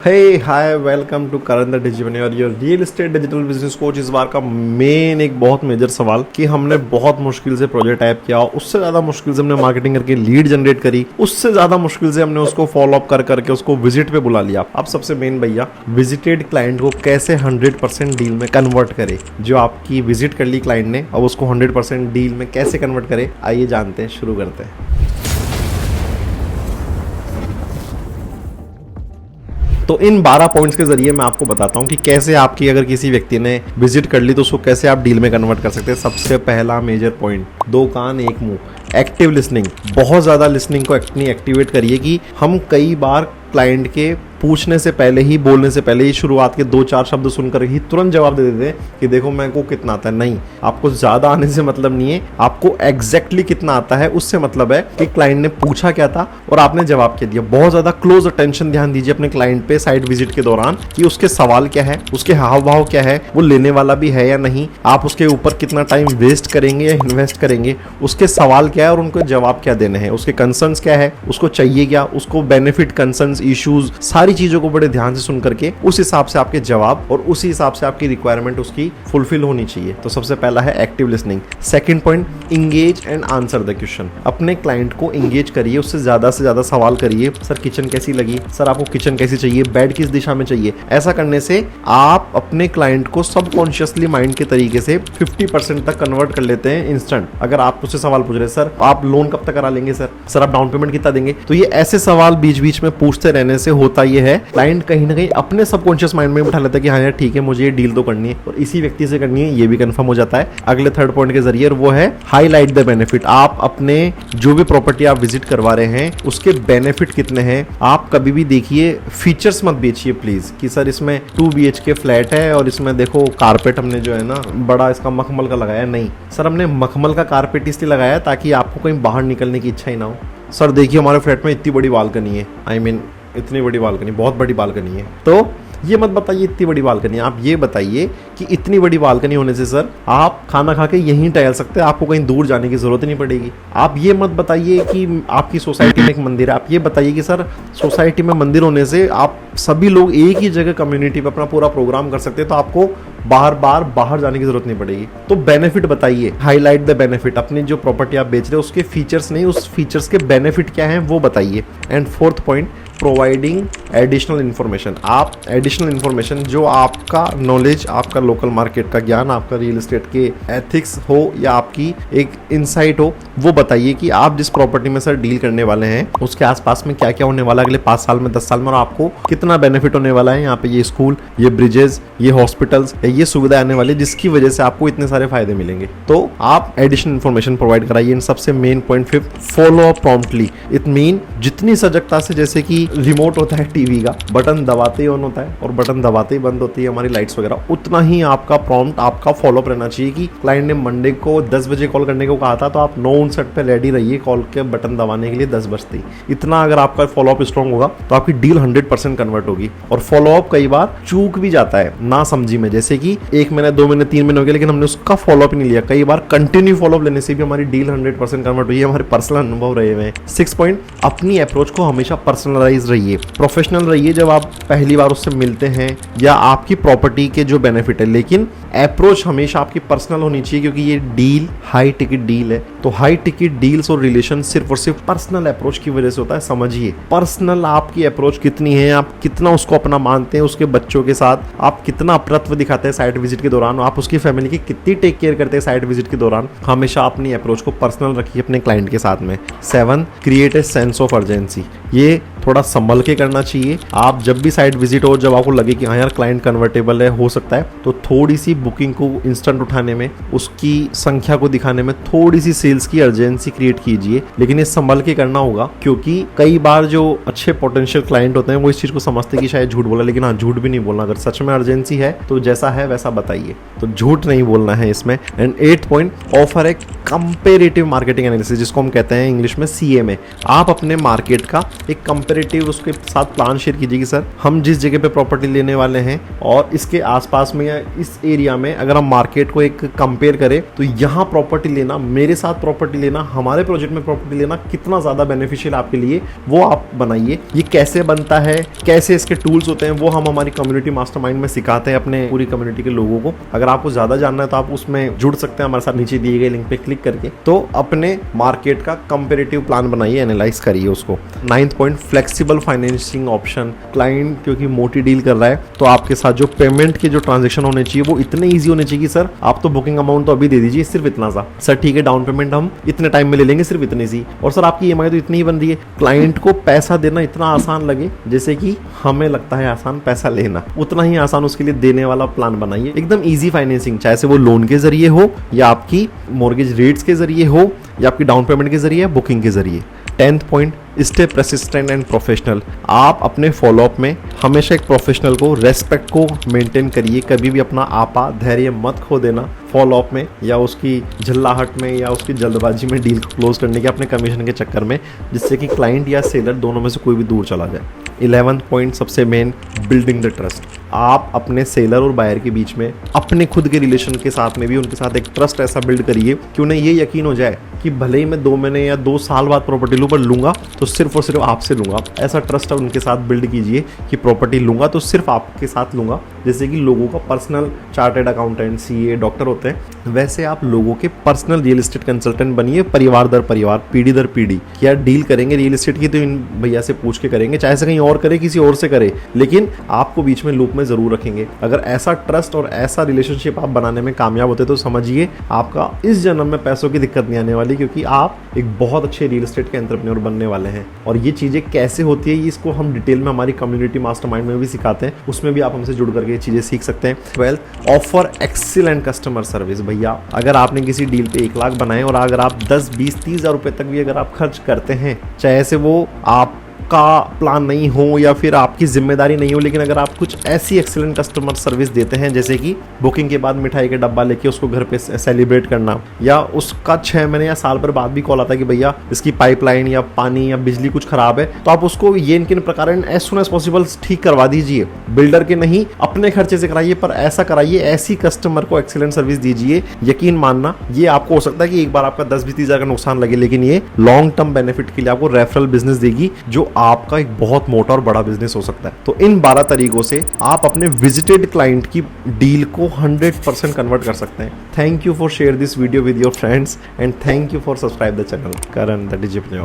Hey hi welcome to Karan the digital your real estate digital business coach. इस बार का main एक बहुत मेजर सवाल कि हमने बहुत मुश्किल से प्रोजेक्ट टाइप किया, उससे ज्यादा मुश्किल से हमने मार्केटिंग करके लीड जनरेट करी, उससे ज्यादा मुश्किल से हमने उसको फॉलो अप कर करके उसको विजिट पे बुला लिया। अब सबसे मेन भैया, विजिटेड क्लाइंट को कैसे 100% डील में कन्वर्ट करे। जो आपकी विजिट कर ली क्लाइंट ने, अब उसको 100% डील में कैसे कन्वर्ट करे, आइए जानते हैं, शुरू करते हैं। तो इन 12 पॉइंट्स के जरिए मैं आपको बताता हूं कि कैसे आपकी अगर किसी व्यक्ति ने विजिट कर ली तो उसको कैसे आप डील में कन्वर्ट कर सकते हैं। सबसे पहला मेजर पॉइंट, 2 कान 1 मुंह, एक्टिव लिसनिंग। बहुत ज़्यादा लिसनिंग को इतनी एक्टिवेट करिए कि हम कई बार क्लाइंट के पूछने से पहले ही, बोलने से पहले ही, शुरुआत के 2-4 शब्द सुनकर ही तुरंत जवाब दे देते हैं कि देखो मैं को कितना आता है। नहीं, आपको ज़्यादा आने से मतलब नहीं है, आपको एग्जैक्टली कितना आता है उससे मतलब है कि क्लाइंट ने पूछा क्या था और आपने जवाब क्या दिया। बहुत ज़्यादा क्लोज अटेंशन ध्यान दीजिए अपने क्लाइंट पे साइट विजिट के दौरान कि उसके सवाल क्या है, उसके हाव भाव क्या है, वो लेने वाला भी है या नहीं, आप उसके ऊपर कितना टाइम वेस्ट करेंगे या इन्वेस्ट करेंगे, उसके सवाल क्या है और उनको जवाब क्या देने हैं, उसके कंसर्न्स क्या है, उसको चाहिए क्या, उसको बेनिफिट, कंसर्न्स, इश्यूज, सारी चीजों को बड़े ध्यान से सुन करके उस हिसाब से आपके जवाब और उसी हिसाब से आपकी रिक्वायरमेंट उसकी फुलफिल होनी चाहिए। तो सबसे पहला है active listening. Second point, engage and answer the question. अपने क्लाइंट को इंगेज करिए, उससे ज्यादा से ज्यादा सवाल करिए। सर किचन कैसी लगी, सर आपको किचन कैसी चाहिए, बेड किस दिशा में चाहिए। ऐसा करने से आप अपने क्लाइंट को सबकॉन्शियसली माइंड के तरीके से 50% तक कन्वर्ट कर लेते हैं इंस्टेंट। अगर आप उससे सवाल पूछ रहे हैं, सर आप लोन कब तक करा लेंगे, सर आप डाउन पेमेंट कितना देंगे, तो ये ऐसे सवाल बीच बीच में पूछते रहने से होता ये है, क्लाइंट कहीं ना कहीं अपने सबकॉन्शियस माइंड में उठा लेता है कि हाँ यार ठीक है, मुझे ये डील तो करनी है और इसी व्यक्ति से करनी है, ये भी कंफर्म हो जाता है अगले थर्ड पॉइंट के जरिए, और वो है हाईलाइट द बेनिफिट। आप अपने जो भी प्रॉपर्टी आप विजिट करवा रहे हैं उसके बेनिफिट कितने हैं। आप कभी भी देखिए, फीचर्स मत बेचिए प्लीज कि सर इसमें 2 BHK फ्लैट है और इसमें देखो कारपेट हमने जो है ना बड़ा इसका मखमल का लगाया। नहीं सर, हमने मखमल का कारपेट इसलिए लगाया ताकि आपको कहीं बाहर निकलने की इच्छा ही ना हो। सर देखिए हमारे फ्लैट में इतनी बड़ी बालकनी है, इतनी बड़ी बालकनी, बहुत बड़ी बालकनी है। तो ये मत बताइए इतनी बड़ी बालकनी है, आप ये बताइए कि इतनी बड़ी बालकनी होने से सर आप खाना खा के यहीं टहल सकते हैं, आपको कहीं दूर जाने की जरूरत नहीं पड़ेगी। आप ये मत बताइए कि आपकी सोसाइटी में एक मंदिर है, आप ये बताइए कि सर सोसाइटी में मंदिर होने से आप सभी लोग एक ही जगह कम्युनिटी पे अपना पूरा प्रोग्राम कर सकते हैं, तो आपको बाहर जाने की जरूरत नहीं पड़ेगी। तो बेनिफिट बताइए, हाईलाइट द बेनिफिट। अपनी जो प्रॉपर्टी आप बेच रहे हो उसके फीचर्स नहीं, उस फीचर्स के बेनिफिट क्या हैं वो बताइए। And fourth point, providing additional information. आप एडिशनल इन्फॉर्मेशन, जो आपका नॉलेज, आपका लोकल मार्केट का ज्ञान, आपका रियल एस्टेट के एथिक्स हो या आपकी एक इंसाइट हो, वो बताइए कि आप जिस प्रॉपर्टी में सर डील करने वाले हैं उसके आसपास में क्या क्या होने वाला है अगले 5 साल में, 10 साल में, और आपको कितना बेनिफिट होने वाला है। यहाँ पे ये स्कूल, ये ब्रिजेस, ये हॉस्पिटल्स, ये सुविधा आने वाली जिसकी वजह से आपको इतने सारे फायदे मिलेंगे। तो आप एडिशनल इन्फॉर्मेशन प्रोवाइड कराइए। इन सबसे main point 5, follow up promptly. It mean जितनी सजगता से, जैसे कि रिमोट होता है टीवी का, बटन दबाते ही ऑन होता है और बटन दबाते ही बंद होती है हमारी लाइट्स वगैरह, उतना ही आपका प्रॉम्प्ट, आपका फॉलोअप रहना चाहिए कि क्लाइंट ने मंडे को 10 बजे कॉल करने को कहा था तो आप 9:59 पे रेडी रहिए कॉल के बटन दबाने के लिए 10 बजते ही। इतना अगर आपका फॉलोअप स्ट्रॉन्ग होगा तो आपकी डील 100% कन्वर्ट होगी। और फॉलोअप कई बार चूक भी जाता है ना समझी में, जैसे कि 1 महीने, 2 महीने, 3 महीने हो गए लेकिन हमने उसका फॉलोअप नहीं लिया। कई बार कंटिन्यू फॉलोअप लेने से भी हमारी डील 100% कन्वर्ट हुई है, हमारे पर्सनल अनुभव रहे हुए हैं। 6 पॉइंट, अपनी अप्रोच को हमेशा पर्सनलाइज रहिए, प्रोफेशनल रहिए जब आप पहली बार उससे मिलते हैं या आपकी प्रॉपर्टी के जो बेनिफिट है, लेकिन अप्रोच हमेशा आपकी पर्सनल होनी चाहिए क्योंकि ये डील हाई टिकट डील है। तो हाई टिकट डील्स और रिलेशन सिर्फ और सिर्फ पर्सनल अप्रोच की वजह से होता है। समझिए पर्सनल आपकी अप्रोच कितनी है, आप कितना उसको अपना मानते हैं, उसके बच्चों के साथ आप कितना अपनत्व दिखाते हैं साइट विजिट के दौरान, आप उसकी फैमिली की कितनी टेक केयर करते हैं साइट विजिट के दौरान। हमेशा अपनी अप्रोच को पर्सनल रखिए अपने क्लाइंट के साथ में। 7, create a sense of urgency. ये थोड़ा संभल के करना चाहिए। आप जब भी साइट विजिट हो, जब आपको लगे कि हाँ यार क्लाइंट कन्वर्टेबल है, हो सकता है, तो थोड़ी सी बुकिंग को इंस्टेंट उठाने में, उसकी संख्या को दिखाने में थोड़ी सी सेल्स की अर्जेंसी क्रिएट कीजिए। लेकिन ये संभल के करना होगा क्योंकि कई बार जो अच्छे पोटेंशियल क्लाइंट होते हैं वो इस चीज को समझते हैं कि शायद झूठ बोला, लेकिन हाँ झूठ भी नहीं बोलना। अगर सच में अर्जेंसी है तो जैसा है वैसा बताइए, तो झूठ नहीं बोलना है इसमें। एंड 8 पॉइंट, ऑफर एक कंपेरेटिव मार्केटिंग एनालिसिस, जिसको हम कहते हैं इंग्लिश में CMA। आप अपने मार्केट का एक कंपेरेटिव उसके साथ प्लान शेयर कीजिए कि सर हम जिस जगह पे प्रॉपर्टी लेने वाले हैं और इसके आसपास में या इस एरिया में अगर हम मार्केट को एक कंपेयर करें तो यहाँ प्रॉपर्टी लेना मेरे साथ साथ प्रॉपर्टी लेना, हमारे प्रोजेक्ट में प्रॉपर्टी लेना कितना ज़्यादा बेनिफिशियल आपके लिए, वो आप बनाइए। ये कैसे बनता है, कैसे इसके टूल्स होते हैं, वो हम हमारी कम्युनिटी मास्टरमाइंड में सिखाते हैं अपने पूरी कम्युनिटी के लोगों को। अगर आपको ज़्यादा जानना है तो आप उसमें जुड़ सकते हैं हमारे साथ, नीचे दिए गए लिंक पे क्लिक करके। तो अपने मार्केट का कंपेरेटिव प्लान बनाइए, एनालाइज करिए उसको। 9th point, flexible financing option. Client क्योंकि मोटी डील कर रहा है तो आपके साथ जो पेमेंट के जो ट्रांजेक्शन होने चाहिए वो इतने ईजी होने चाहिए कि सर आप तो बुकिंग अमाउंट तो अभी दे दीजिए सिर्फ इतना सा, सर ठीक है डाउन पेमेंट हम इतने टाइम में ले लेंगे सिर्फ इतनी सी, और सर आपकी ईएमआई तो इतनी ही बन रही है। क्लाइंट को पैसा देना इतना आसान लगे जैसे कि हमें लगता है आसान पैसा लेना, उतना ही आसान उसके लिए देने वाला प्लान बनाइए। एकदम ईजी फाइनेंसिंग, चाहे से वो लोन के जरिए हो या आपकी मॉर्गेज रेट्स के जरिए हो या आपकी डाउन पेमेंट के जरिए, बुकिंग के जरिए। 10th point, stay persistent and professional. आप अपने फॉलोअप में हमेशा एक प्रोफेशनल को, रेस्पेक्ट को मेंटेन करिए। कभी भी अपना आपा धैर्य मत खो देना फॉलोअप में या उसकी झल्लाहट में या उसकी जल्दबाजी में डील को क्लोज करने के अपने कमीशन के चक्कर में, जिससे कि क्लाइंट या सेलर दोनों में से कोई भी दूर चला जाए। 11th पॉइंट, सबसे मेन, बिल्डिंग द ट्रस्ट। आप अपने सेलर और बायर के बीच में अपने खुद के रिलेशन के साथ में भी उनके साथ एक ट्रस्ट ऐसा बिल्ड करिए कि उन्हें ये यकीन हो जाए कि भले ही मैं 2 महीने या 2 साल बाद प्रॉपर्टी लूँ पर लूंगा तो सिर्फ और सिर्फ आपसे लूंगा। ऐसा ट्रस्ट उनके साथ बिल्ड कीजिए कि प्रॉपर्टी लूंगा तो सिर्फ आपके साथ लूंगा। जैसे कि लोगों का personal chartered accountant, CA, doctor होते हैं, वैसे आप लोगों के पर्सनल रियल एस्टेट कंसल्टेंट बनिए, परिवार दर परिवार, पीढ़ी दर पीढ़ी। क्या डील करेंगे रियल एस्टेट की तो इन भैया से पूछ के करेंगे, चाहे से कहीं और करे, किसी और से करे, लेकिन आपको बीच में लूप में जरूर रखेंगे। अगर ऐसा ट्रस्ट और ऐसा रिलेशनशिप आप बनाने में कामयाब होते तो समझिए आपका इस जन्म में पैसों की दिक्कत नहीं आने वाली, क्योंकि आप एक बहुत अच्छे रियल एस्टेट के एंटरप्रेन्योर बनने वाले हैं। और ये चीजें कैसे होती है इसको हम डिटेल में हमारी कम्युनिटी मास्टरमाइंड में भी सिखाते हैं, उसमें भी आप हमसे जुड़ करके ये चीजें सीख सकते हैं। 12th, offer excellent customer service. भैया अगर आपने किसी डील पे 1 लाख बनाए और अगर आप 10, 20, 30 हज़ार रुपए तक भी अगर आप खर्च करते हैं, चाहे से वो आप का प्लान नहीं हो या फिर आपकी जिम्मेदारी नहीं हो, लेकिन अगर आप कुछ ऐसी एक्सीलेंट कस्टमर सर्विस देते हैं जैसे कि बुकिंग के बाद मिठाई का डब्बा लेके उसको घर पे सेलिब्रेट करना, या उसका 6 महीने या साल भर बाद भी कॉल आता है कि भैया इसकी पाइपलाइन या पानी या बिजली कुछ खराब है, तो आप उसको ये इनके प्रकार एज सुन एज पॉसिबल ठीक करवा दीजिए। बिल्डर के नहीं, अपने खर्चे से कराइए, पर ऐसा कराइए, ऐसी कस्टमर को एक्सीलेंट सर्विस दीजिए। यकीन मानना, ये आपको हो सकता है कि एक बार आपका 10-20 हज़ार का नुकसान लगे, लेकिन ये लॉन्ग टर्म बेनिफिट के लिए आपको रेफरल बिजनेस देगी, जो आपका एक बहुत मोटा और बड़ा बिजनेस हो सकता है। तो इन 12 तरीकों से आप अपने विजिटेड क्लाइंट की डील को 100% कन्वर्ट कर सकते हैं। Thank you for share this video with your friends and thank you for subscribe the channel Karan the digital.